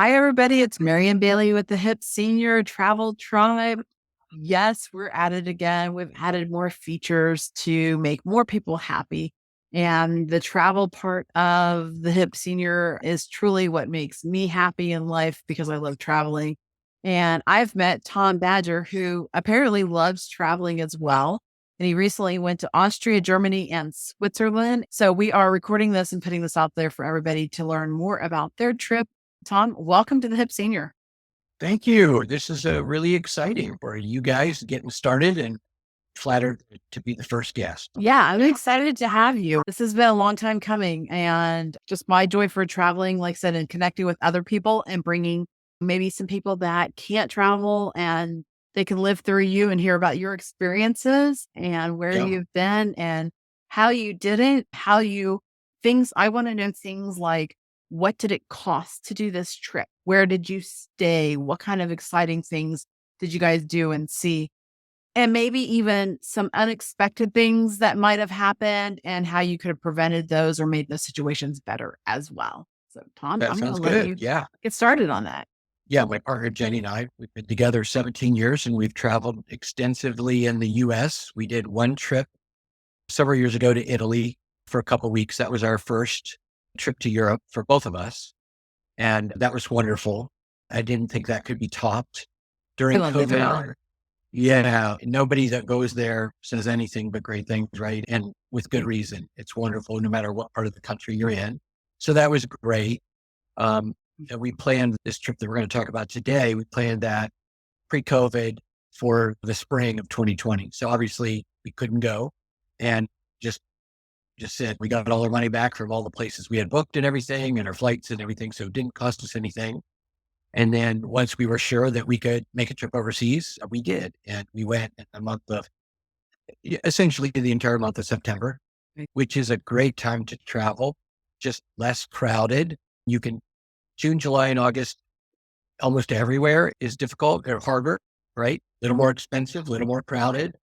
Hi, everybody. It's Marianne Bailey with the HIP Senior Travel Tribe. Yes, we're at it again. We've added more features to make more people happy. And the travel part of the HIP Senior is truly what makes me happy in life because I love traveling. And I've met Tom Badger, who apparently loves traveling as well. And he recently went to Austria, Germany, and Switzerland. So we are recording this and putting this out there for everybody to learn more about their trip. Tom, welcome to the HIP Senior. Thank you. This is really exciting for you guys getting started and flattered to be the first guest. Yeah, I'm excited to have you. This has been a long time coming and just my joy for traveling, like I said, and connecting with other people and bringing maybe some people that can't travel and they can live through you and hear about your experiences and where Yep. you've been and how you did it, I want to know things like what did it cost to do this trip? Where did you stay? What kind of exciting things did you guys do and see? And maybe even some unexpected things that might have happened and how you could have prevented those or made those situations better as well. So, Tom, That I'm going to sounds let good. you Yeah. get started on that. Yeah. My partner, Jenny, and I, we've been together 17 years and we've traveled extensively in the US. We did one trip several years ago to Italy for a couple of weeks. That was our first trip to Europe for both of us. And that was wonderful. I didn't think that could be topped I during love COVID. Yeah, nobody that goes there says anything but great things, right? And with good reason. It's wonderful no matter what part of the country you're in. So that was great. And we planned this trip that we're going to talk about today. We planned that pre-COVID for the spring of 2020. So obviously we couldn't go and just said we got all our money back from all the places we had booked and everything and our flights and everything. So it didn't cost us anything. And then once we were sure that we could make a trip overseas, we did. And we went in the month of essentially the entire month of September, Right. which is a great time to travel, just less crowded. You can, June, July, and August, almost everywhere is difficult or harder, right? A little more expensive, a little more crowded,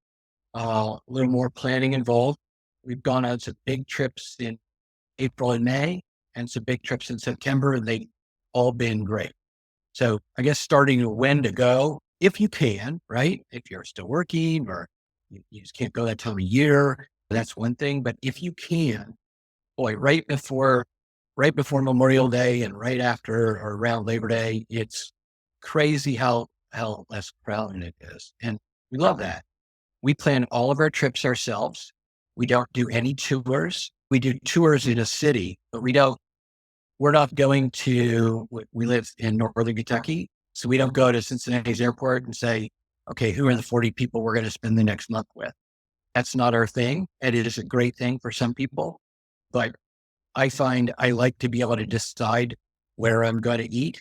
a little more planning involved. We've gone on some big trips in April and May and some big trips in September, and they've all been great. So I guess starting when to go, if you can, right? If you're still working or you just can't go that time of year, that's one thing. But if you can, boy, right before Memorial Day and right after or around Labor Day, it's crazy how less crowded it is. And we love that. We plan all of our trips ourselves. We don't do any tours. We do tours in a city, but we're not going to, we live in Northern Kentucky. So we don't go to Cincinnati's airport and say, okay, who are the 40 people we're going to spend the next month with? That's not our thing. And it is a great thing for some people. But I find I like to be able to decide where I'm going to eat,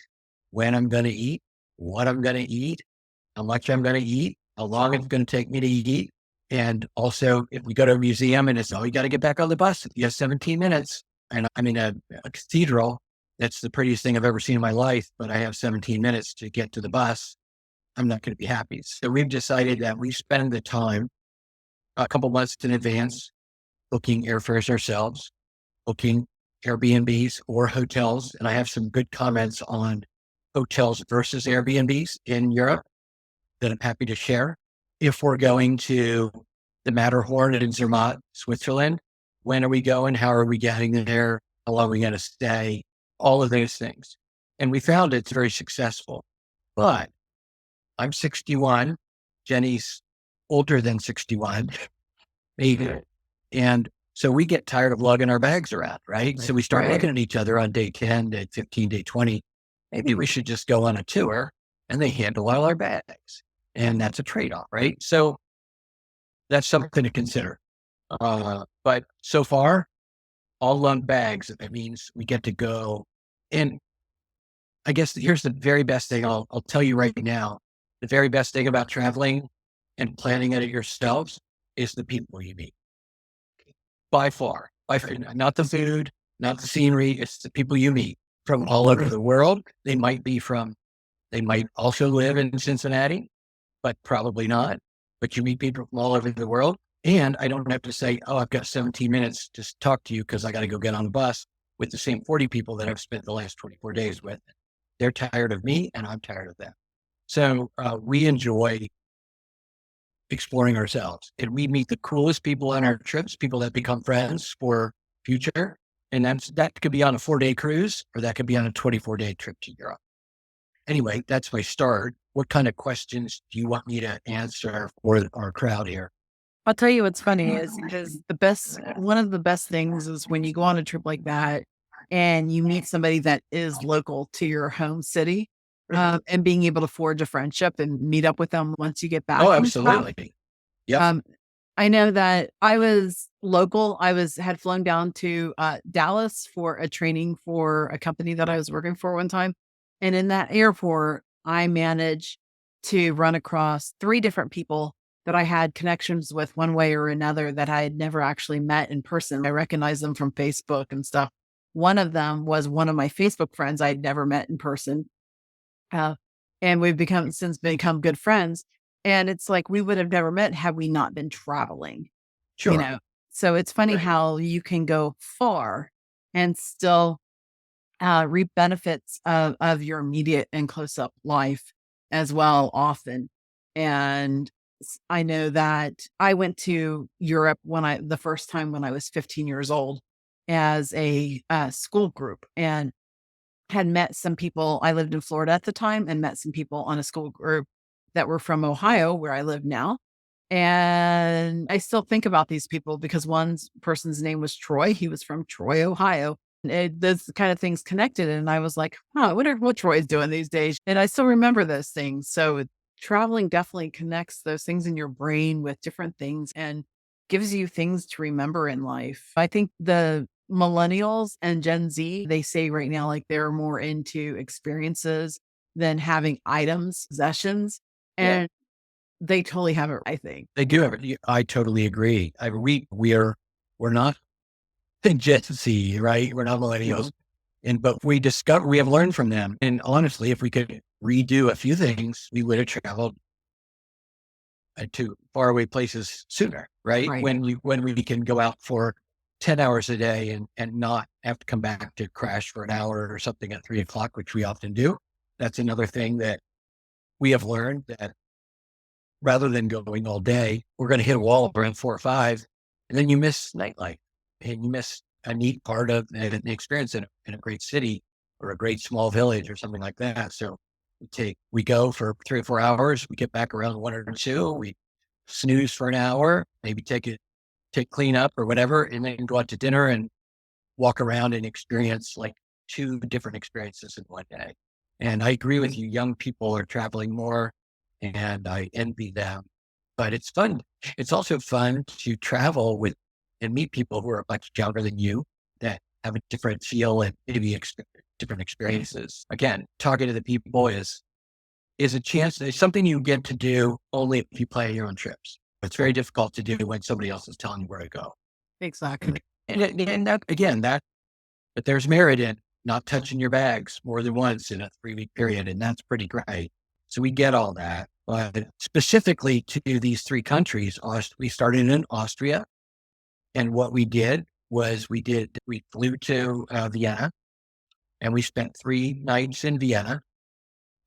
when I'm going to eat, what I'm going to eat, how much I'm going to eat, how long it's going to take me to eat. And also, if we go to a museum and it's, oh, you got to get back on the bus. You have 17 minutes. And I'm in a cathedral. That's the prettiest thing I've ever seen in my life. But I have 17 minutes to get to the bus. I'm not going to be happy. So we've decided that we spend the time a couple months in advance booking airfares ourselves, booking Airbnbs or hotels. And I have some good comments on hotels versus Airbnbs in Europe that I'm happy to share. If we're going to the Matterhorn in Zermatt, Switzerland, when are we going? How are we getting there? How long are we going to stay? All of those things. And we found it's very successful. But I'm 61. Jenny's older than 61, maybe. And so we get tired of lugging our bags around, right? So we start looking at each other on day 10, day 15, day 20. Maybe we should just go on a tour and they handle all our bags. And that's a trade-off, right? So that's something to consider. But so far, all lug bags. That means we get to go. And I guess here's the very best thing I'll tell you right now. The very best thing about traveling and planning it yourselves is the people you meet. By far, not the food, not the scenery. It's the people you meet from all over the world. They might also live in Cincinnati, but probably not. But you meet people from all over the world. And I don't have to say, oh, I've got 17 minutes to talk to you because I got to go get on the bus with the same 40 people that I've spent the last 24 days with. They're tired of me and I'm tired of them. So we enjoy exploring ourselves, and we meet the coolest people on our trips, people that become friends for future. And that could be on a 4-day cruise, or that could be on a 24-day trip to Europe. Anyway, that's my start. What kind of questions do you want me to answer for our crowd here? I'll tell you what's funny is one of the best things is when you go on a trip like that and you meet somebody that is local to your home city, and being able to forge a friendship and meet up with them once you get back Oh, and stuff. absolutely. Yep. Um, I know that I was local. Had flown down to Dallas for a training for a company that I was working for one time. And in that airport, I managed to run across 3 different people that I had connections with one way or another that I had never actually met in person. I recognized them from Facebook and stuff. One of them was one of my Facebook friends I had never met in person. Uh, and we've become good friends. And it's like we would have never met had we not been traveling, you Sure. know? So it's funny Right. how you can go far and still reap benefits of your immediate and close up life as well, often. And I know that I went to Europe the first time when I was 15 years old as a school group, and had met some people. I lived in Florida at the time and met some people on a school group that were from Ohio, where I live now. And I still think about these people because one person's name was Troy. He was from Troy, Ohio. And those kind of things connected. And I was like, huh, I wonder what Troy's doing these days. And I still remember those things. So traveling definitely connects those things in your brain with different things and gives you things to remember in life. I think the millennials and Gen Z, they say right now, like they're more into experiences than having items, possessions. Yeah, And they totally have it, I think. they do have it. I totally agree. We're not Gen Z, right? We're not millennials. But we have learned from them. And honestly, if we could redo a few things, we would have traveled to faraway places sooner, right? Right. When we can go out for 10 hours a day and not have to come back to crash for an hour or something at 3 o'clock, which we often do. That's another thing that we have learned, that rather than going all day, we're going to hit a wall around 4 or 5, and then you miss nightlife and you miss a neat part of an experience in a great city or a great small village or something like that. So we go for 3 or 4 hours, we get back around 1 or 2, we snooze for an hour, maybe take clean up or whatever, and then go out to dinner and walk around and experience like 2 different experiences in one day. And I agree with you. Young people are traveling more and I envy them, but it's fun. It's also fun to travel with and meet people who are much younger than you that have a different feel and maybe different experiences. Again, talking to the people is a chance. It's something you get to do only if you plan your own trips. It's very difficult to do when somebody else is telling you where to go. Exactly. And that again, but there's merit in not touching your bags more than once in a 3-week period, and that's pretty great. So we get all that. But specifically to these 3 countries, we started in Austria, and what we did was we flew to Vienna, and we spent 3 nights in Vienna.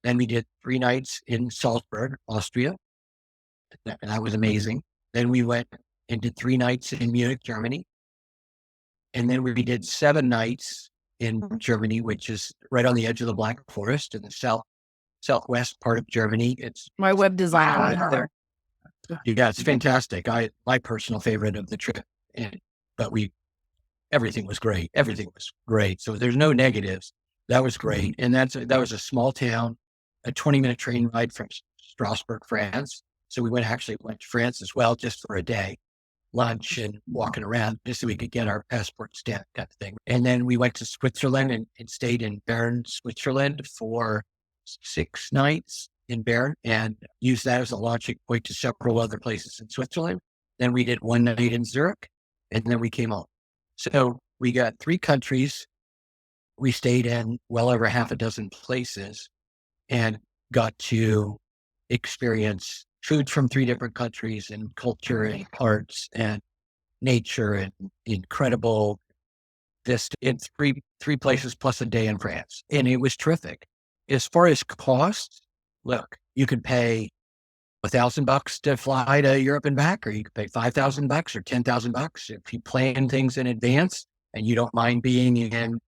Then we did 3 nights in Salzburg, Austria, and that was amazing. Then we went and did 3 nights in Munich, Germany. And then we did 7 nights in Germany, which is right on the edge of the Black Forest in the southwest part of Germany. It's My web designer. there. Yeah, it's fantastic. My personal favorite of the trip. And but everything was great. Everything was great. So there's no negatives. That was great. And that was a small town, a 20-minute train ride from Strasbourg, France. So we actually went to France as well, just for a day, lunch and walking around, just so we could get our passport stamp kind of thing. And then we went to Switzerland and stayed in Bern, Switzerland for 6 nights in Bern, and used that as a launching point to several other places in Switzerland. Then we did 1 night in Zurich, and then we came home. So we got 3 countries. We stayed in well over half a dozen places and got to experience food from 3 different countries and culture and arts and nature and incredible vista in three places plus a day in France. And it was terrific. As far as costs, look, you could pay $1,000 to fly to Europe and back, or you could pay $5,000 or $10,000 if you plan things in advance and you don't mind being in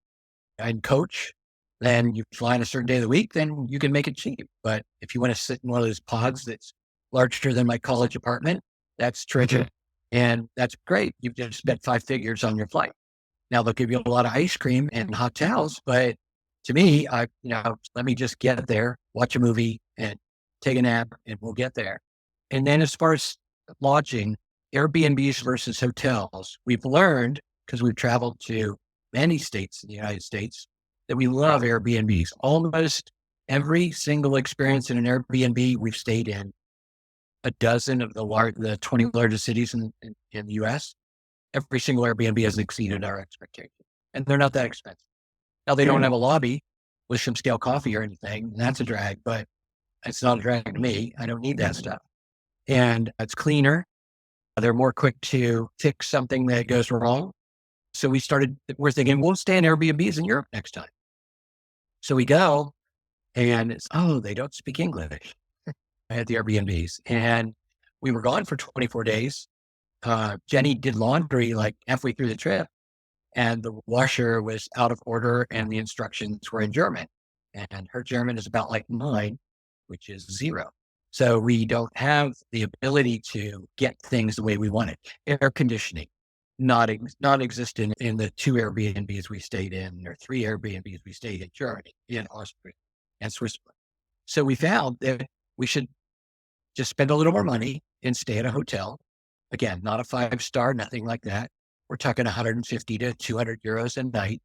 coach. Then you fly on a certain day of the week, then you can make it cheap. But if you want to sit in one of those pods that's larger than my college apartment, that's terrific. And that's great. You've just spent 5 figures on your flight. Now they'll give you a lot of ice cream and hotels, but to me, let me just get there, watch a movie and take a nap and we'll get there. And then as far as lodging, Airbnbs versus hotels, we've learned, because we've traveled to many states in the United States, that we love Airbnbs. Almost every single experience in an Airbnb, we've stayed in a dozen of the 20 largest cities in the US. Every single Airbnb has exceeded our expectations, and they're not that expensive. Now they don't have a lobby with some scale coffee or anything. And that's a drag, but it's not a drag to me. I don't need that stuff. And it's cleaner. They're more quick to fix something that goes wrong. So we're thinking, we'll stay in Airbnbs in Europe next time. So we go and they don't speak English at the Airbnbs. And we were gone for 24 days. Jeni did laundry like halfway through the trip, and the washer was out of order and the instructions were in German. And her German is about like mine, which is 0. So we don't have the ability to get things the way we want it. Air conditioning, non-existent in the 2 Airbnbs we stayed in, or 3 Airbnbs we stayed in Germany, in Austria, and Switzerland. So we found that we should just spend a little more money and stay at a hotel. Again, not a 5-star, nothing like that. We're talking 150 to 200 euros a night.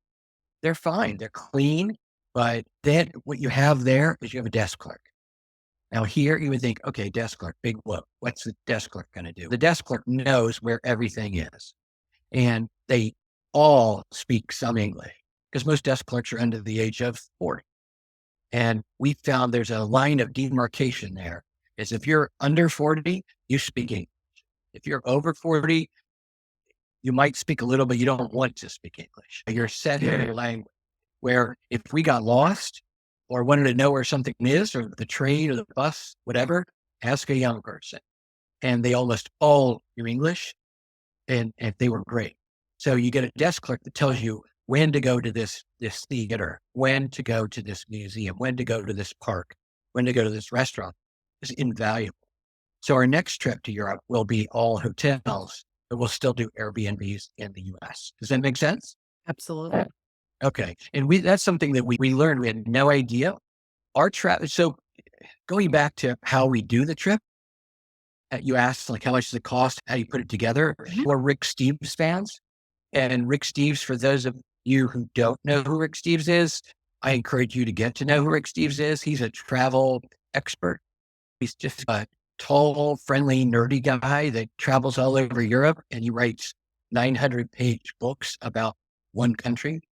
They're fine. They're clean. But then what you have there is you have a desk clerk. Now here you would think, okay, desk clerk, big whoop. What's the desk clerk going to do? The desk clerk knows where everything is. And they all speak some English, because most desk clerks are under the age of 40. And we found there's a line of demarcation there. Is if you're under 40, you speak English. If you're over 40, you might speak a little, but you don't want to speak English. You're set in your language, where if we got lost or wanted to know where something is, or the train or the bus, whatever, ask a young person. And they almost all knew English, and they were great. So you get a desk clerk that tells you when to go to this theater, when to go to this museum, when to go to this park, when to go to this restaurant. It's invaluable. So our next trip to Europe will be all hotels, but we'll still do Airbnbs in the US. Does that make sense? Absolutely. Okay. And that's something that we learned. We had no idea. So going back to how we do the trip, you asked like, how much does it cost? How you put it together? We're Rick Steves fans. And Rick Steves, for those of you who don't know who Rick Steves is, I encourage you to get to know who Rick Steves is. He's a travel expert. He's just a tall, friendly, nerdy guy that travels all over Europe, and he writes 900-page books about one country,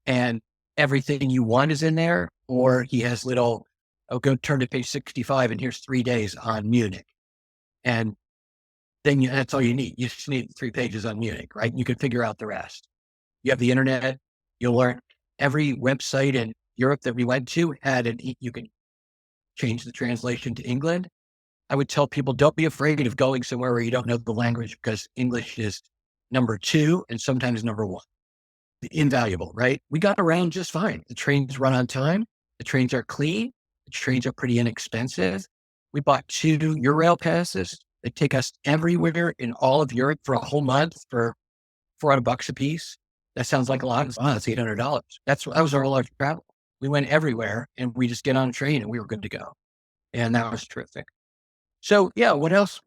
and everything you want is in there. Or he has go turn to page 65 and here's 3 days on Munich. And then that's all you need. You just need 3 pages on Munich, right? You can figure out the rest. You have the internet. You'll learn. Every website in Europe that we went to you can change the translation to England. I would tell people, don't be afraid of going somewhere where you don't know the language, because English is number 2 and sometimes number 1. Invaluable, right? We got around just fine. The trains run on time. The trains are clean. The trains are pretty inexpensive. We bought 2 Eurail passes that take us everywhere in all of Europe for a whole month for $400 a piece. That sounds like a lot. That's $800. That was our large travel. We went everywhere, and we just get on a train and we were good to go. And that was terrific. So yeah, what else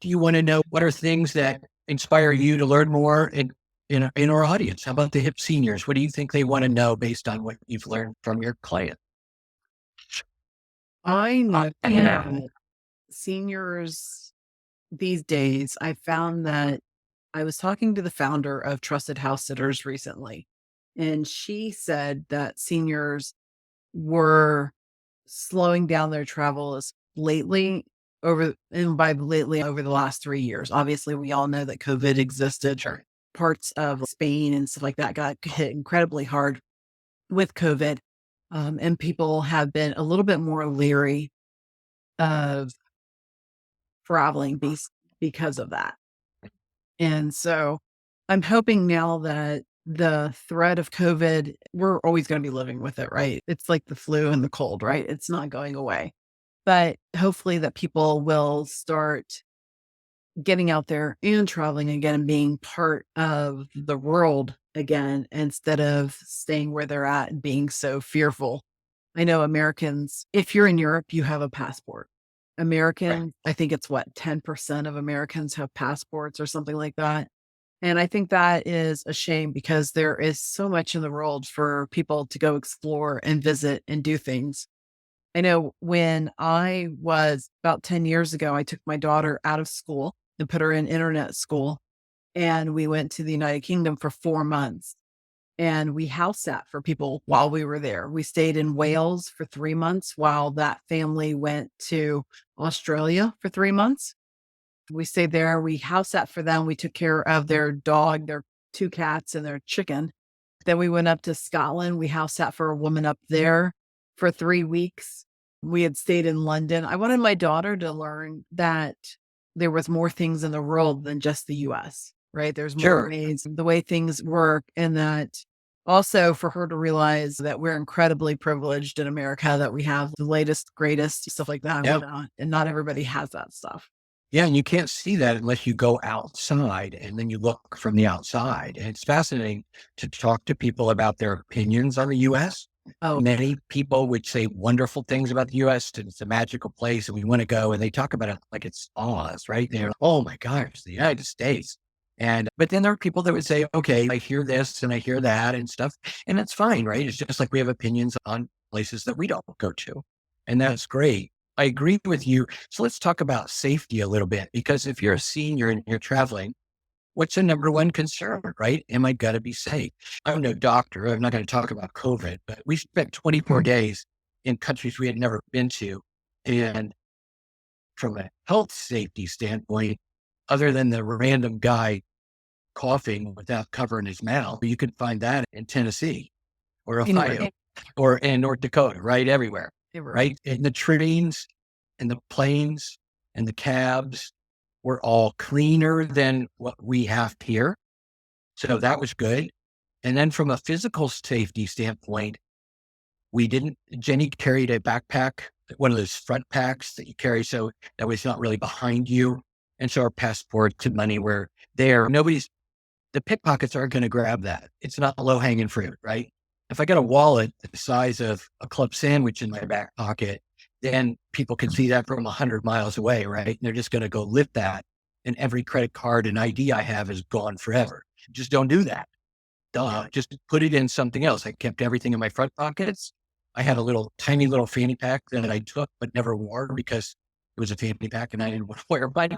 do you want to know? What are things that inspire you to learn more in our audience? How about the hip seniors? What do you think they want to know based on what you've learned from your client? I know that seniors these days, I found that I was talking to the founder of Trusted House Sitters recently, and she said that seniors were slowing down their travels lately over the last 3 years. Obviously, we all know that COVID existed. Sure. Parts of Spain and stuff like that got hit incredibly hard with COVID. And people have been a little bit more leery of traveling because of that. And so I'm hoping now that the threat of COVID, we're always going to be living with it, right? It's like the flu and the cold, right? It's not going away. But hopefully that people will start getting out there and traveling again and being part of the world again instead of staying where they're at and being so fearful. I know Americans, if you're in Europe, you have a passport. Right. Americans, I think it's what, 10% of Americans have passports or something like that. And I think that is a shame because there is so much in the world for people to go explore and visit and do things. I know when I was about 10 years ago, I took my daughter out of school and put her in internet school. And we went to the United Kingdom for 4 months and we house sat for people while we were there. We stayed in Wales for 3 months while that family went to Australia for 3 months. We stayed there. We house sat for them. We took care of their dog, their two cats, and their chicken. Then we went up to Scotland. We house sat for a woman up there for 3 weeks. We had stayed in London. I wanted my daughter to learn that there was more things in the world than just the US, right? There's more Sure. ways, the way things work, and that also for her to realize that we're incredibly privileged in America, that we have the latest, greatest stuff like that. Yeah. And not everybody has that stuff. Yeah. And you can't see that unless you go outside and then you look from the outside. And it's fascinating to talk to people about their opinions on the US. Oh, Many people would say wonderful things about the US and it's a magical place and we want to go. And they talk about it like it's Oz, right? They're, oh my gosh, the United States. And, but then there are people that would say, okay, I hear this and I hear that and stuff. And that's fine, right? It's just like we have opinions on places that we don't go to. And that's great. I agree with you. So let's talk about safety a little bit, because if you're a senior and you're traveling, what's the number one concern, right? Am I going to be safe? I'm no doctor. I'm not going to talk about COVID, but we spent 24 days in countries we had never been to. And from a health safety standpoint, other than the random guy coughing without covering his mouth, you could find that in Tennessee or anyway, Ohio or in North Dakota, right? Everywhere, they were right? And the trains and the planes and the cabs were all cleaner than what we have here. So that was good. And then from a physical safety standpoint, Jeni carried a backpack, one of those front packs that you carry. So that was not really behind you. And so our passports and money were there. The pickpockets aren't going to grab that. It's not low hanging fruit, right? If I got a wallet the size of a club sandwich in my back pocket, then people can see that from 100 miles away, right? And they're just going to go lift that. And every credit card and ID I have is gone forever. Just don't do that. Duh. Just put it in something else. I kept everything in my front pockets. I had a tiny little fanny pack that I took but never wore because it was a fanny pack and I didn't want to wear it. But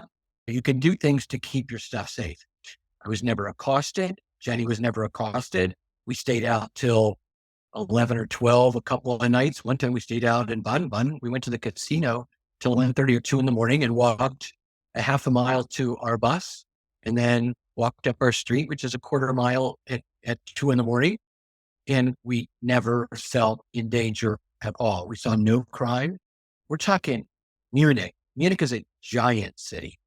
you can do things to keep your stuff safe. I was never accosted. Jeni was never accosted. We stayed out till 11 or 12 a couple of nights. One time we stayed out in Baden-Baden. We went to the casino till 1:30 or 2 in the morning and walked a half a mile to our bus and then walked up our street, which is a quarter mile at 2 in the morning. And we never felt in danger at all. We saw no crime. We're talking Munich. Munich is a giant city,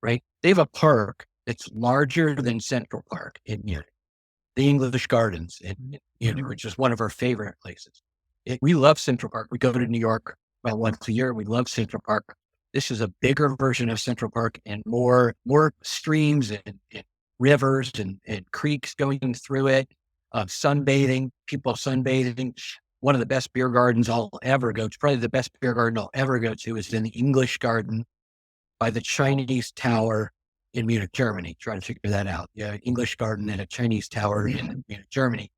right? They have a park that's larger than Central Park in Munich, the English Gardens in Munich, which is one of our favorite places. We love Central Park. We go to New York about once a year. We love Central Park. This is a bigger version of Central Park and more streams and rivers and creeks going through it. Sunbathing, people sunbathing. One of the best beer gardens I'll ever go to, probably the best beer garden I'll ever go to, is in the English Garden by the Chinese Tower in Munich, Germany. Try to figure that out. Yeah, English Garden and a Chinese Tower in Munich, Germany.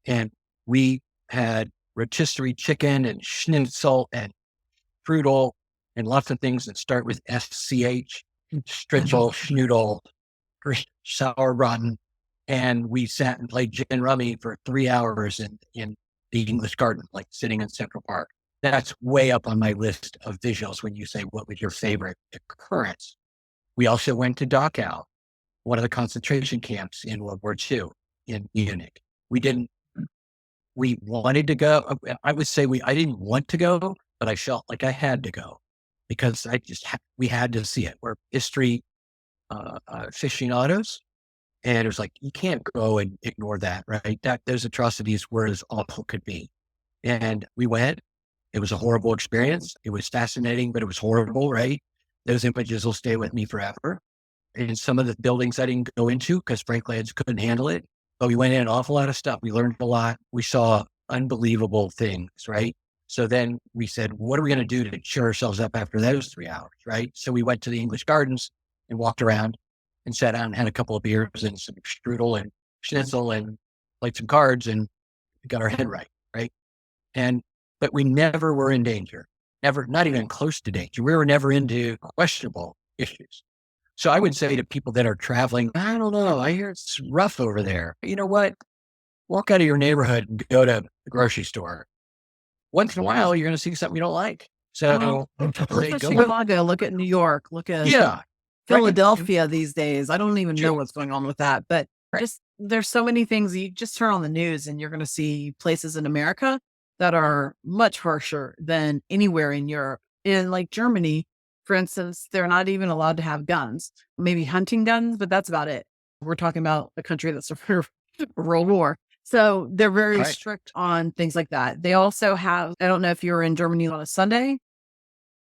And we had rotisserie chicken and schnitzel and strudel and lots of things that start with SCH, stritzel, schnoodle, sauerbraten. And we sat and played gin rummy for 3 hours in the English Garden, like sitting in Central Park. That's way up on my list of visuals when you say, what was your favorite occurrence? We also went to Dachau, one of the concentration camps in World War II in Munich. We didn't we wanted to go. I would say I didn't want to go, but I felt like I had to go because we had to see it. We're history aficionados. And it was like, you can't go and ignore that, right? Those atrocities were as awful could be. And we went. It was a horrible experience. It was fascinating, but it was horrible, right? Those images will stay with me forever. And some of the buildings I didn't go into because frankly, I just couldn't handle it. But we went in an awful lot of stuff. We learned a lot. We saw unbelievable things, right? So then we said, what are we going to do to cheer ourselves up after those 3 hours, right? So we went to the English Gardens and walked around and sat down and had a couple of beers and some strudel and schnitzel and played some cards and got our head right, right? But we never were in danger, never, not even close to danger. We were never into questionable issues. So I would say to people that are traveling, I don't know, I hear it's rough over there. You know what? Walk out of your neighborhood and go to the grocery store. Once in a while, you're going to see something you don't like. So look at Chicago, look at New York, look at Philadelphia these days. I don't even know what's going on with that, but just there's so many things. You just turn on the news and you're going to see places in America that are much harsher than anywhere in Europe. In like Germany, for instance, they're not even allowed to have guns, maybe hunting guns, but that's about it. We're talking about a country that's a World War. So they're very strict on things like that. They also have, I don't know if you're in Germany on a Sunday,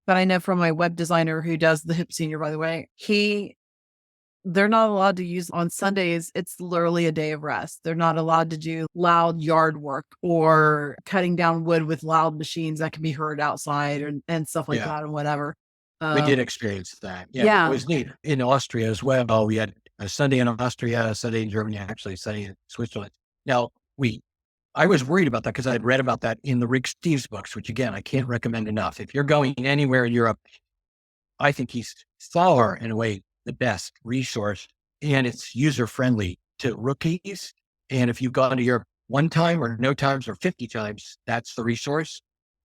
but I know from my web designer who does the Hip Senior, by the way, they're not allowed to use on Sundays. It's literally a day of rest. They're not allowed to do loud yard work or cutting down wood with loud machines that can be heard outside and stuff like that and whatever. We did experience that. Yeah. It was neat. In Austria as well. We had a Sunday in Austria, a Sunday in Germany, actually, a Sunday in Switzerland. Now, I was worried about that because I had read about that in the Rick Steves books, which again, I can't recommend enough. If you're going anywhere in Europe, I think he's far and away the best resource, and it's user-friendly to rookies. And if you've gone to Europe one time or no times or 50 times, that's the resource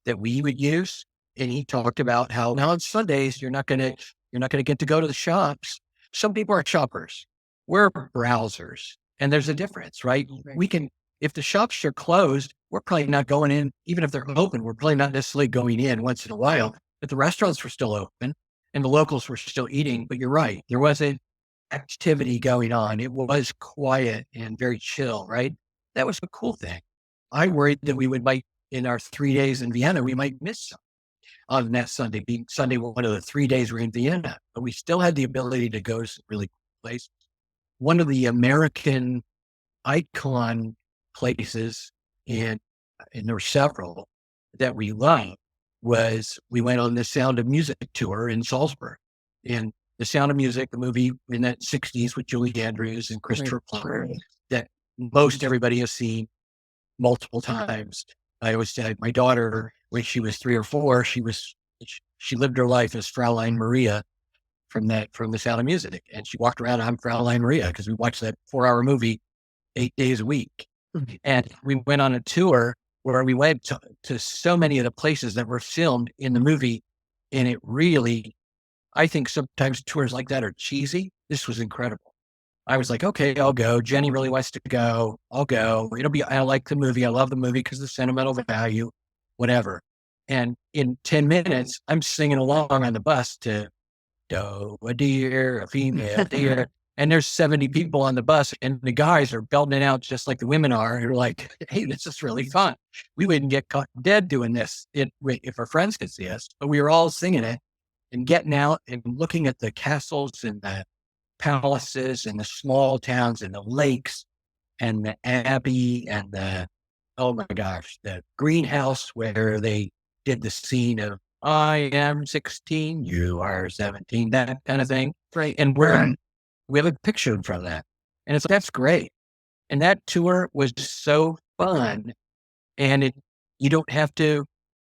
that we would use. And he talked about how now on Sundays, you're not going to get to go to the shops. Some people are shoppers. We're browsers. And there's a difference, right? If the shops are closed, we're probably not going in. Even if they're open, we're probably not necessarily going in once in a while, but the restaurants were still open and the locals were still eating. But you're right. There wasn't activity going on. It was quiet and very chill, right? That was a cool thing. I worried that might, in our 3 days in Vienna, we might miss some on that Sunday, being Sunday, one of the 3 days we're in Vienna, but we still had the ability to go to some really cool places. One of the American icon places, and there were several that we loved, was we went on the Sound of Music tour in Salzburg. And the Sound of Music, the movie in that 60s with Julie Andrews and Christopher Plummer, that most everybody has seen multiple times. I always said my daughter, when she was 3 or 4, she lived her life as Fraulein Maria from the Sound of Music. And she walked around, I'm Fraulein Maria, because we watched that 4-hour movie 8 days a week. And we went on a tour where we went to so many of the places that were filmed in the movie. And it really, I think sometimes tours like that are cheesy. This was incredible. I was like, okay, I'll go. Jeni really wants to go. I'll go. I like the movie. I love the movie because of the sentimental value, whatever. And in 10 minutes, I'm singing along on the bus to "Doe, a deer, a female deer." And there's 70 people on the bus and the guys are belting it out just like the women are. And they're like, hey, this is really fun. We wouldn't get caught dead doing this if our friends could see us, but we were all singing it and getting out and looking at the castles and the palaces and the small towns and the lakes and the abbey and oh my gosh, the greenhouse where they did the scene of I am 16, you are 17, that kind of thing. Right. And we have a picture in front of that. And it's like, that's great. And that tour was so fun. And you don't have to,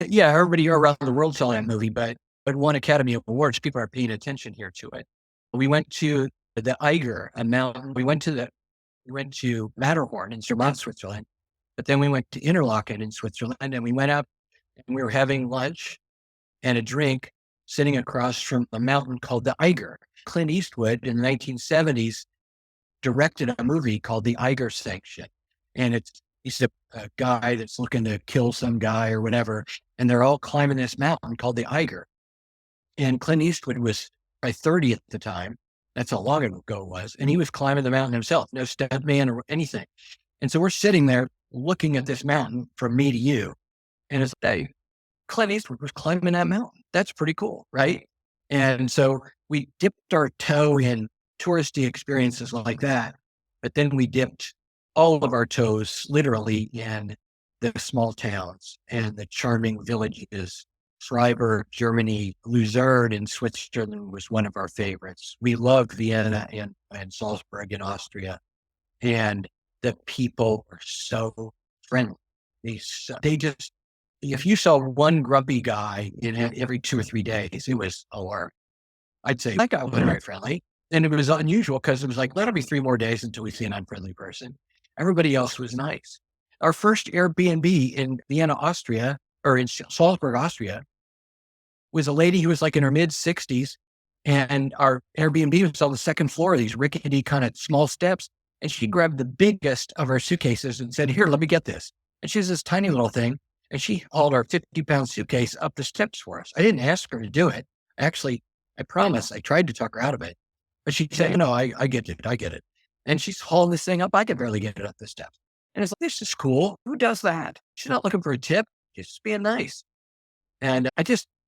everybody around the world saw that movie, but won Academy Awards. People are paying attention here to it. We went to the Eiger, a mountain. We went to Matterhorn in Zermatt, Switzerland, but then we went to Interlaken in Switzerland, and we went up and we were having lunch and a drink sitting across from a mountain called the Eiger. Clint Eastwood in the 1970s directed a movie called The Eiger Sanction. And it's He's a guy that's looking to kill some guy or whatever. And they're all climbing this mountain called the Eiger. And Clint Eastwood was probably 30 at the time. That's how long ago it was. And he was climbing the mountain himself, no stuntman or anything. And so we're sitting there looking at this mountain from me to you. And it's like, hey, Clint Eastwood was climbing that mountain. That's pretty cool, right? And so we dipped our toe in touristy experiences like that, but then we dipped all of our toes literally in the small towns and the charming villages. Freiburg, Germany, Luzern in Switzerland was one of our favorites. We loved Vienna and Salzburg in Austria. And the people were so friendly. They just, if you saw one grumpy guy in every 2 or 3 days, it was alarming. I'd say that guy was very friendly. And it was unusual because it was like, let it be 3 more days until we see an unfriendly person. Everybody else was nice. Our first Airbnb in Vienna, Austria, or in Salzburg, Austria, was a lady who was like in her mid 60s. And our Airbnb was on the second floor of these rickety kind of small steps. And she grabbed the biggest of our suitcases and said, here, let me get this. And she has this tiny little thing. And she hauled our 50-pound suitcase up the steps for us. I didn't ask her to do it. Actually, I promise I tried to talk her out of it. But she said, no, I get it. I get it. And she's hauling this thing up. I could barely get it up the steps. And it's like, this is cool. Who does that? She's not looking for a tip. Just being nice. And I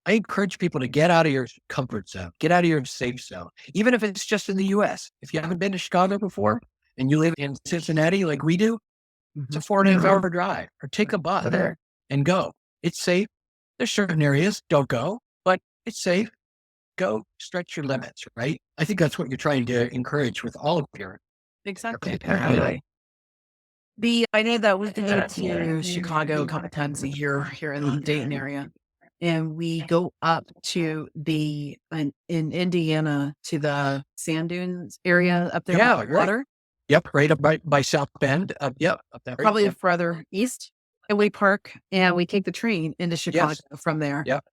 encourage people to get out of your comfort zone, get out of your safe zone, even if it's just in the US. If you haven't been to Chicago before and you live in Cincinnati like we do, it's a 4.5 hour drive, or take a bus there and go. It's safe. There's certain areas, don't go, but it's safe. Go stretch your limits, right? I think that's what you're trying to encourage with all of your. Exactly. Okay. I know that we go to Chicago a couple times a year here in the Dayton area. And we go up to in Indiana to the sand dunes area up there. Yeah, by the water. Yep, right up by South Bend. Yep, up there. Probably further east. And we park and we take the train into Chicago from there. Yep.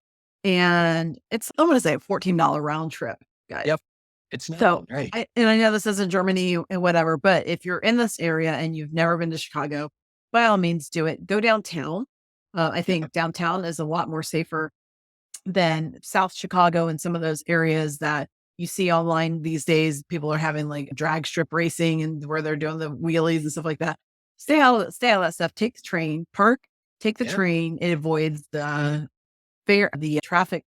And it's, I'm going to say a $14 round trip, guys. Yep. It's not, so, right. And I know this isn't Germany and whatever, but if you're in this area and you've never been to Chicago, by all means do it. Go downtown. I think downtown is a lot more safer than South Chicago and some of those areas that you see online these days. People are having like drag strip racing and where they're doing the wheelies and stuff like that. Stay out of that stuff. Take the train, park, take the train. It avoids the the traffic,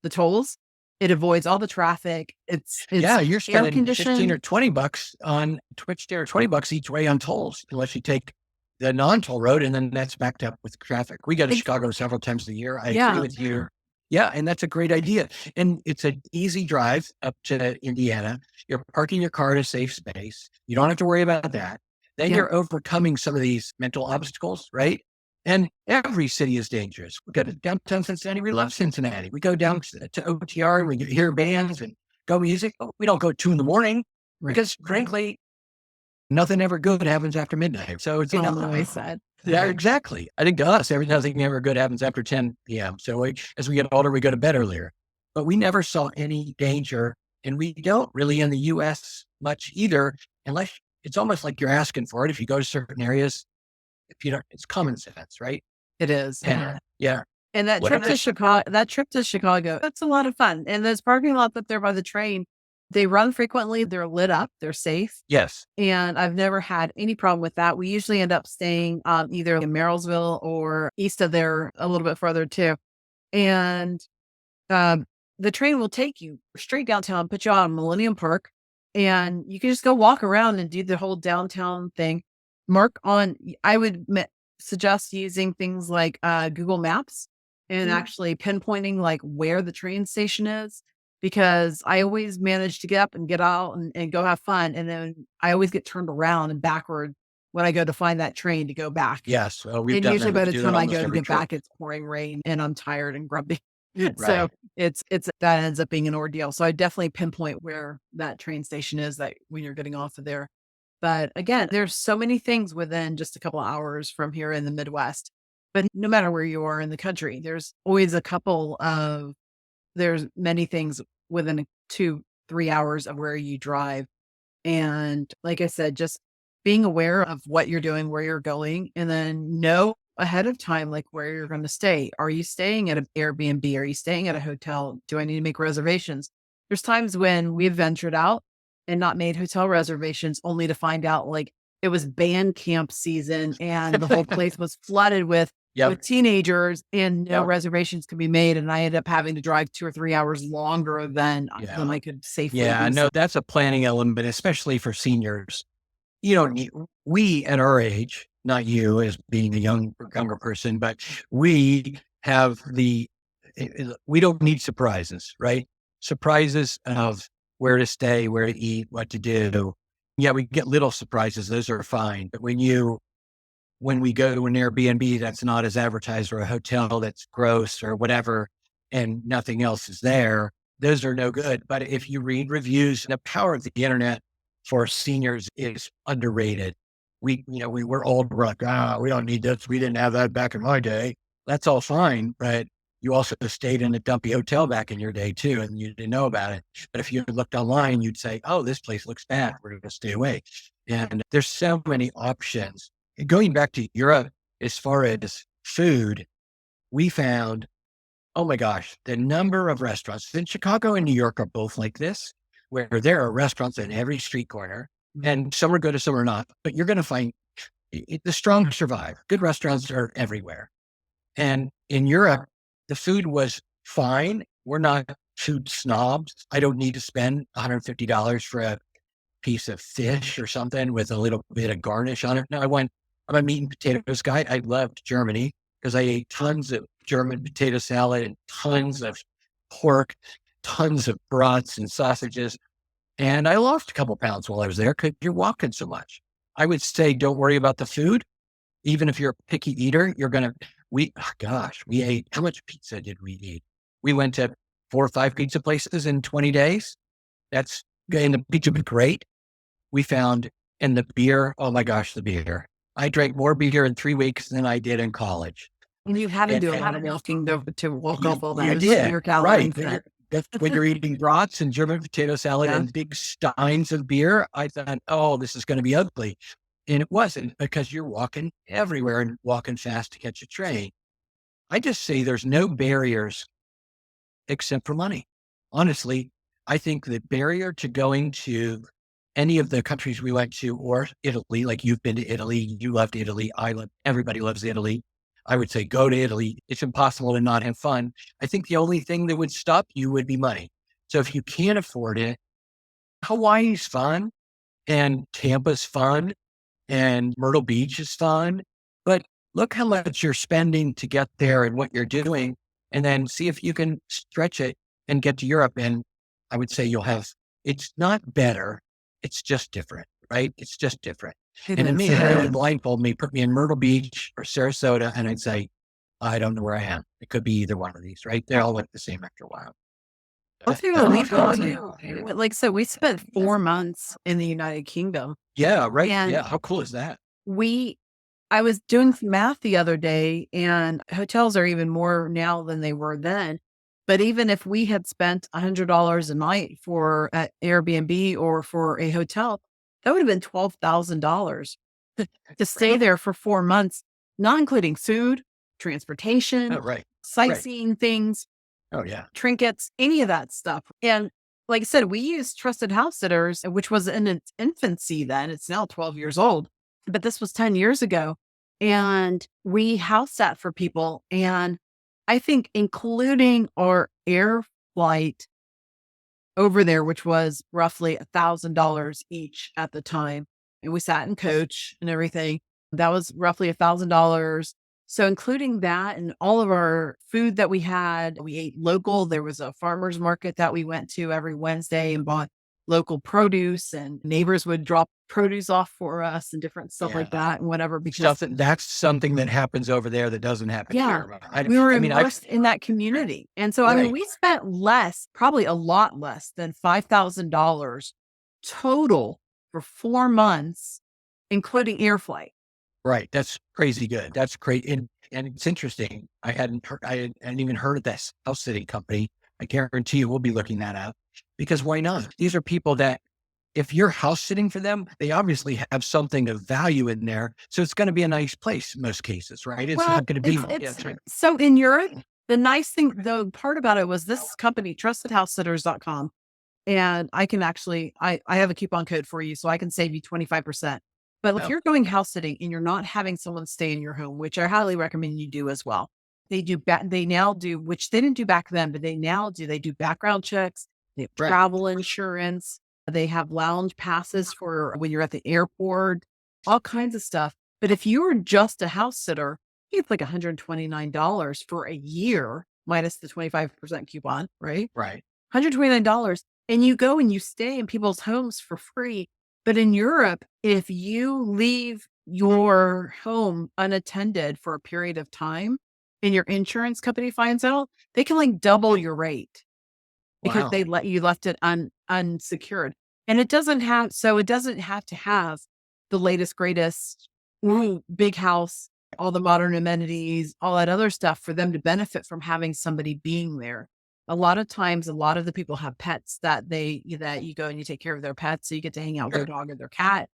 the tolls. It avoids all the traffic. It's you're spending $15 or $20 on Twitch there, $20 each way on tolls, unless you take the non-toll road, and then that's backed up with traffic. We go to Chicago several times a year. I agree with you. Yeah, and that's a great idea. And it's an easy drive up to Indiana. You're parking your car in a safe space. You don't have to worry about that. Then you're overcoming some of these mental obstacles, right? And every city is dangerous. We go to downtown Cincinnati. We love Cincinnati. We go down to OTR and we hear bands and go music. We don't go at 2 a.m. because frankly, nothing ever good happens after midnight. So it's always sad. Yeah, exactly. I think to us, nothing ever good happens after 10 p.m. So as we get older, we go to bed earlier. But we never saw any danger, and we don't really in the U.S. much either, unless it's almost like you're asking for it. If you go to certain areas, if you don't, it's common sense, right? It is. Yeah. And that trip to Chicago, that's a lot of fun. And those parking lots up there by the train, they run frequently. They're lit up. They're safe. Yes. And I've never had any problem with that. We usually end up staying either in Marysville or east of there a little bit further too. And the train will take you straight downtown, put you out in Millennium Park, and you can just go walk around and do the whole downtown thing. I would suggest using things like Google Maps and actually pinpointing like where the train station is. Because I always manage to get up and get out and go have fun. And then I always get turned around and backward when I go to find that train to go back. Yes. Well, and usually by the time I go to get back, it's pouring rain and I'm tired and grumpy. Right. So that ends up being an ordeal. So I definitely pinpoint where that train station is that when you're getting off of there. But again, there's so many things within just a couple of hours from here in the Midwest. But no matter where you are in the country, there's always there's many things within 2-3 hours of where you drive. And like I said, just being aware of what you're doing, where you're going, and then know ahead of time, like where you're going to stay. Are you staying at an Airbnb? Are you staying at a hotel? Do I need to make reservations? There's times when we've ventured out and not made hotel reservations only to find out like it was band camp season and the whole place was flooded with teenagers and no reservations could be made. And I ended up having to drive 2 or 3 hours longer than I could safely Yeah, do no, so. that's a planning element, especially for seniors. You don't need, we at our age, not you as being a younger person, but we have we don't need surprises, right? Surprises of where to stay, where to eat, what to do. Yeah, we get little surprises. Those are fine. But when we go to an Airbnb that's not as advertised or a hotel that's gross or whatever, and nothing else is there, those are no good. But if you read reviews, the power of the internet for seniors is underrated. We were old, we're like, we don't need this. We didn't have that back in my day. That's all fine. But you also stayed in a dumpy hotel back in your day too, and you didn't know about it. But if you looked online, you'd say, oh, this place looks bad. We're going to stay away. And there's so many options. Going back to Europe, as far as food, we found, oh my gosh, the number of restaurants in Chicago and New York are both like this, where there are restaurants in every street corner, and some are good and some are not. But you're going to find the strong survive. Good restaurants are everywhere. And in Europe, the food was fine. We're not food snobs. I don't need to spend $150 for a piece of fish or something with a little bit of garnish on it. No, I'm a meat and potatoes guy. I loved Germany because I ate tons of German potato salad and tons of pork, tons of brats and sausages. And I lost a couple pounds while I was there because you're walking so much. I would say, don't worry about the food. Even if you're a picky eater, we ate, how much pizza did we eat? We went to 4 or 5 pizza places in 20 days. And the pizza was great. We found, and the beer, oh my gosh, the beer. I drank more beer in 3 weeks than I did in college. And you had to do a lot of walking to walk off all You that did, your right. calories. That's when you're eating brats and German potato salad and big steins of beer. I thought, oh, this is going to be ugly. And it wasn't, because you're walking everywhere and walking fast to catch a train. I just say there's no barriers except for money. Honestly, I think the barrier to going to any of the countries we went to, or Italy, like you've been to Italy, you loved Italy, everybody loves Italy. I would say go to Italy. It's impossible to not have fun. I think the only thing that would stop you would be money. So if you can't afford it, Hawaii's fun and Tampa's fun and Myrtle Beach is fun, but look how much you're spending to get there and what you're doing, and then see if you can stretch it and get to Europe. And I would say it's not better. It's just different, right? It's just different. And to me, if they would blindfold me, put me in Myrtle Beach or Sarasota, and I'd say, I don't know where I am. It could be either one of these, right? They all look the same after a while. I'll tell you what we've gone to. Like, so we spent 4 months in the United Kingdom. Yeah, right. And yeah. How cool is that? I was doing some math the other day, and hotels are even more now than they were then. But even if we had spent $100 a night for an Airbnb or for a hotel, that would have been $12,000 to stay there for 4 months, not including food, transportation, sightseeing things. Oh, yeah. Trinkets, any of that stuff. And like I said, we used trusted house sitters, which was in its infancy then. It's now 12 years old, but this was 10 years ago. And we house sat for people. And I think including our air flight over there, which was roughly $1,000 each at the time, and we sat in coach and everything, that was roughly $1,000. So including that and all of our food that we had, we ate local. There was a farmer's market that we went to every Wednesday and bought local produce, and neighbors would drop produce off for us and different stuff like that and whatever. Because that's something that happens over there that doesn't happen here. We were immersed in that community. And so, I mean, we spent probably a lot less than $5,000 total for 4 months, including air flight. Right. That's crazy good. That's great. And it's interesting. I hadn't even heard of this house sitting company. I guarantee you we'll be looking that up, because why not? These are people that if you're house sitting for them, they obviously have something of value in there. So it's going to be a nice place in most cases, right? It's Well, not going to be, it's so in Europe, the nice thing, the part about it was this company, trustedhousesitters.com. And I can actually, I have a coupon code for you, so I can save you 25%. But if oh, you're going house sitting and you're not having someone stay in your home, which I highly recommend you do as well, they now do, which they didn't do back then, but they now do, they do background checks, they have right. travel insurance, they have lounge passes for when you're at the airport, all kinds of stuff. But if you were just a house sitter, it's like $129 for a year minus the 25% coupon, right? Right. $129. And you go and you stay in people's homes for free. But in Europe, if you leave your home unattended for a period of time and your insurance company finds out, they can like double your rate because Wow. they let you left it unsecured. And it doesn't have, so it doesn't have to have the latest, greatest, big house, all the modern amenities, all that other stuff for them to benefit from having somebody being there. A lot of times, a lot of the people have pets that you go and you take care of their pets. So you get to hang out with their Sure. dog or their cat.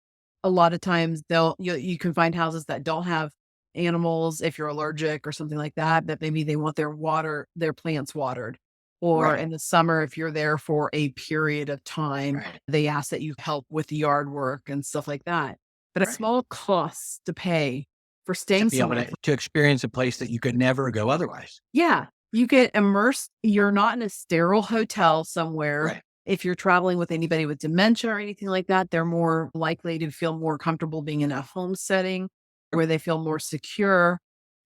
A lot of times you can find houses that don't have animals if you're allergic or something like that, that maybe they want their plants watered. Or Right. in the summer, if you're there for a period of time, Right. they ask that you help with the yard work and stuff like that. But a Right. small cost to pay for To staying be able somewhere. to experience a place that you could never go otherwise. Yeah, you get immersed. You're not in a sterile hotel somewhere. Right. If you're traveling with anybody with dementia or anything like that, they're more likely to feel more comfortable being in a home setting where they feel more secure.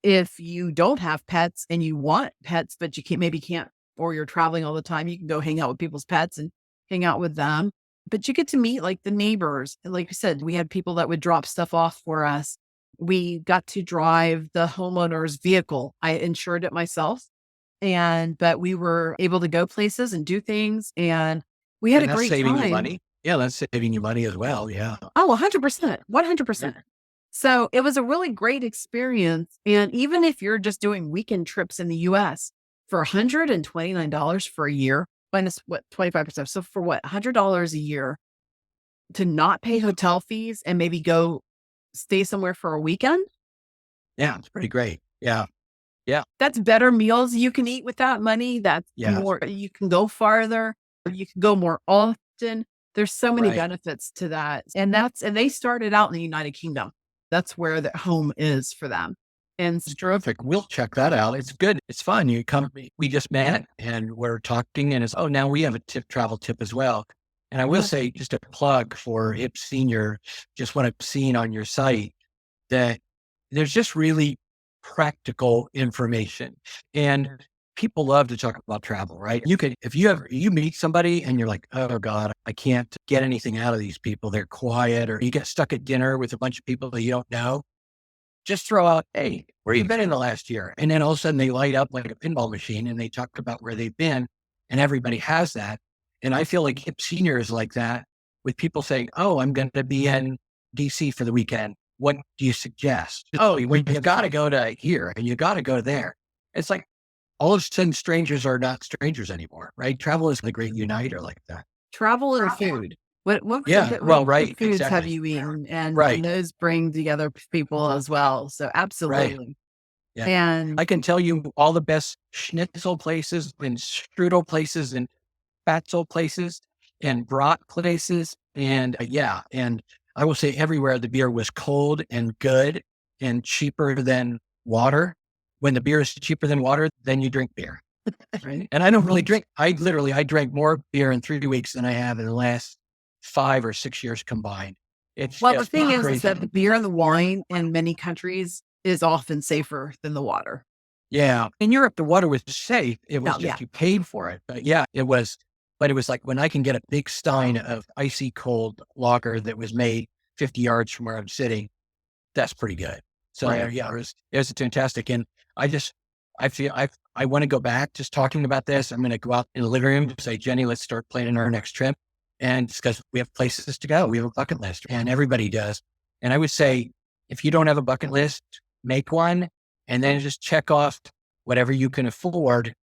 If you don't have pets and you want pets, but you can't, or you're traveling all the time, you can go hang out with people's pets and hang out with them. But you get to meet like the neighbors. And like you said, we had people that would drop stuff off for us. We got to drive the homeowner's vehicle. I insured it myself. But we were able to go places and do things. And we had a And that's great saving you time. money. Yeah. That's saving you money as well. Yeah. Oh, 100%, Yeah. 100%. So it was a really great experience. And even if you're just doing weekend trips in the US for $129 for a year, minus what, 25%. So for what, $100 a year to not pay hotel fees and maybe go stay somewhere for a weekend, Yeah. It's pretty great. Yeah. Yeah. that's better meals you can eat with that money. That's Yeah. more, you can go farther, you can go more often. There's so many Right. benefits to that. And they started out in the United Kingdom. That's where the home is for them. And It's terrific. We'll check that out. It's good. It's fun. You come, we just met and we're talking and now we have a travel tip as well. And I will say just a plug for Hip Senior, just what I've seen on your site, that there's just really practical information and people love to talk about travel, right? If you meet somebody and you're like, oh God, I can't get anything out of these people. They're quiet, or you get stuck at dinner with a bunch of people that you don't know, just throw out, hey, where you been in the last year? And then all of a sudden they light up like a pinball machine and they talk about where they've been, and everybody has that. And I feel like Hip Senior is like that, with people saying, oh, I'm going to be in DC for the weekend. What do you suggest? Oh, you got to go to here and you got to go there. It's like all of a sudden strangers are not strangers anymore, right? Travel is the great uniter like that. travel and food. Yeah. Well, right. Foods have Exactly. you eaten? And Right. those bring together people as well. So Right. absolutely. Yeah. And I can tell you all the best schnitzel places and strudel places and fatzel places and brat places. And yeah, and I will say everywhere the beer was cold and good and cheaper than water. When the beer is cheaper than water, then you drink beer. Right. And I don't really drink. I drank more beer in 3 weeks than I have in the last 5 or 6 years combined. It's well, the just thing is crazy. that the beer and the wine in many countries is often safer than the water. Yeah. In Europe, the water was safe. It was Yeah. you paid for it. But yeah, it was like when I can get a big stein of icy cold lager that was made 50 yards from where I'm sitting, that's pretty good. So Right. yeah, it was fantastic. And I want to go back just talking about this. I'm going to go out in the living room and say, Jeni, let's start planning our next trip. And because we have places to go, we have a bucket list and everybody does. And I would say, if you don't have a bucket list, make one and then just check off whatever you can afford.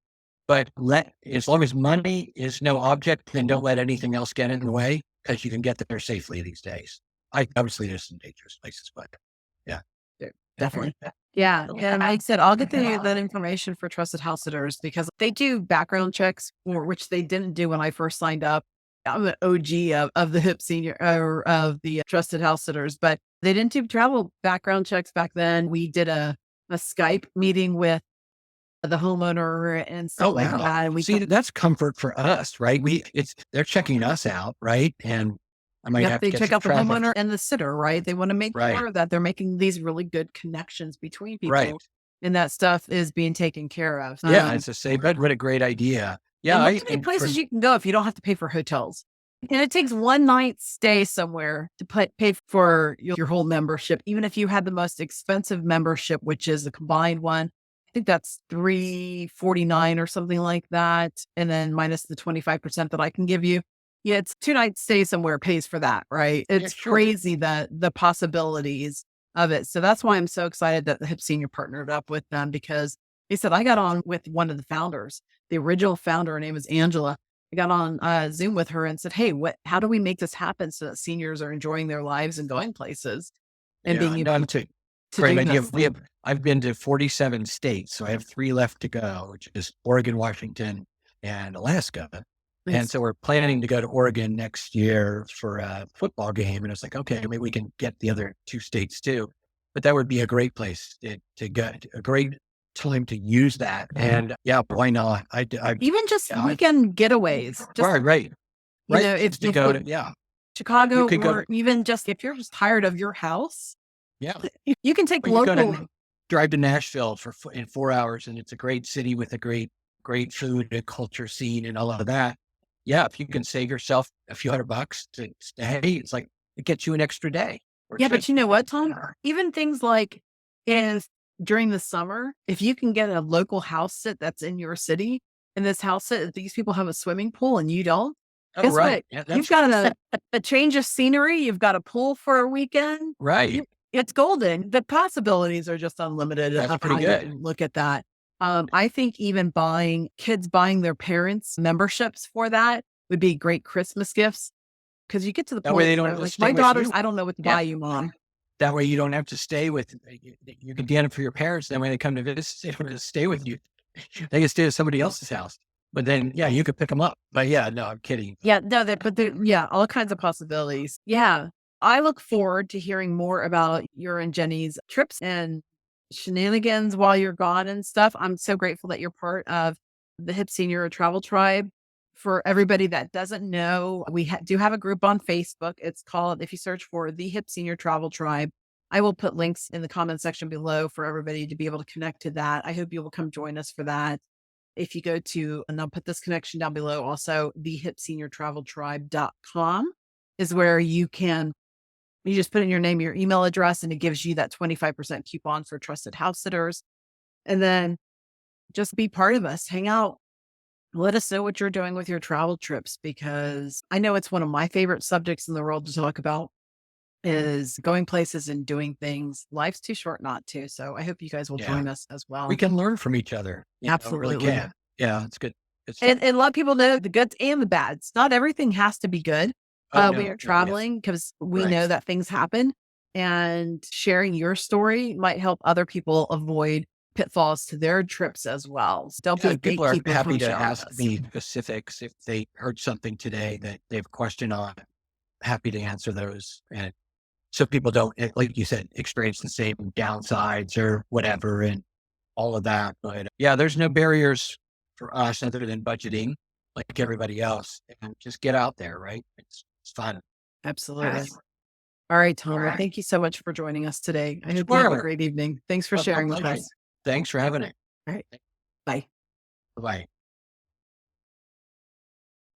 But as long as money is no object, then don't let anything else get in the way. because you can get there safely these days. Obviously there's some dangerous places, but yeah. Definitely. Yeah. And like I said, I'll get that information for trusted house sitters because they do background checks, which they didn't do when I first signed up. I'm an OG of the HIP senior or of the trusted house sitters, but they didn't do travel background checks back then. We did a Skype meeting with the homeowner and stuff like Wow. that. And we See, that's comfort for us, right? They're checking us out, right? And I might have to they get check some out the travel. homeowner and the sitter, right? They want to make Right. sure that they're making these really good connections between people. Right. And that stuff is being taken care of. Yeah, it's a safe, but what a great idea. Yeah, And look how many places you can go if you don't have to pay for hotels. And it takes one night stay somewhere to pay for your whole membership, even if you had the most expensive membership, which is the combined one. I think that's $349 or something like that. And then minus the 25% that I can give you. Yeah, it's 2 nights stay somewhere pays for that, right? It's sure. crazy the possibilities of it. So that's why I'm so excited that the HIP Senior partnered up with them because they said, I got on with one of the founders, the original founder. Her name is Angela. I got on Zoom with her and said, hey, how do we make this happen so that seniors are enjoying their lives and going places and being able to great do idea. this? I've been to 47 states, so I have 3 left to go, which is Oregon, Washington, and Alaska. And so we're planning to go to Oregon next year for a football game. And it's like, okay, maybe we can get the other 2 states too. But that would be a great place to go, a great time to use that. And yeah, why not? Even just weekend getaways. Just, right. You know, if to go to, Chicago, or even just if you're just tired of your house, you can take local. Drive to Nashville in 4 hours, and it's a great city with a great food and culture scene and all of that. Yeah, if you can save yourself a few $100 to stay, it's like it gets you an extra day. Yeah, but you know what, Tom? Even things like during the summer, if you can get a local house sit that's in your city, and this house sit, these people have a swimming pool and you don't. Guess what? Yeah, you've got a change of scenery. You've got a pool for a weekend. Right. It's golden. The possibilities are just unlimited. That's pretty good. Look at that. I think even kids buying their parents memberships for that would be great Christmas gifts because you get to the point way they don't where, have to like, stay my with daughters, you. I don't know what to buy you, Mom. That way you don't have to stay with, you can get it for your parents. Then when they come to visit, they don't have to stay with you. They can stay at somebody else's house. But then, yeah, you could pick them up. But yeah, no, I'm kidding. Yeah, no, all kinds of possibilities. Yeah. I look forward to hearing more about your and Jeni's trips and shenanigans while you're gone and stuff. I'm so grateful that you're part of the HIP Senior Travel Tribe. For everybody that doesn't know, we do have a group on Facebook. It's called, if you search for the HIP Senior Travel Tribe, I will put links in the comment section below for everybody to be able to connect to that. I hope you will come join us for that. If you go to, and I'll put this connection down below also, thehipseniortraveltribe.com is where you just put in your name, your email address, and it gives you that 25% coupon for trusted house sitters. And then just be part of us, hang out. Let us know what you're doing with your travel trips, because I know it's one of my favorite subjects in the world to talk about is going places and doing things. Life's too short not to. So I hope you guys will join us as well. We can learn from each other. Absolutely. Really can. Yeah, it's good. And let people know the goods and the bads. Not everything has to be good. We are traveling because we know that things happen, and sharing your story might help other people avoid pitfalls to their trips as well. So people are happy to ask me specifics if they heard something today that they have a question on. Happy to answer those. And so people don't, like you said, experience the same downsides or whatever and all of that. But yeah, there's no barriers for us other than budgeting like everybody else. And just get out there, right? It's fun. Absolutely. All right, Tom. Well, thank you so much for joining us today. I hope you have a great evening. Thanks for sharing with us. Thanks for having it. All right. Bye. Bye-bye.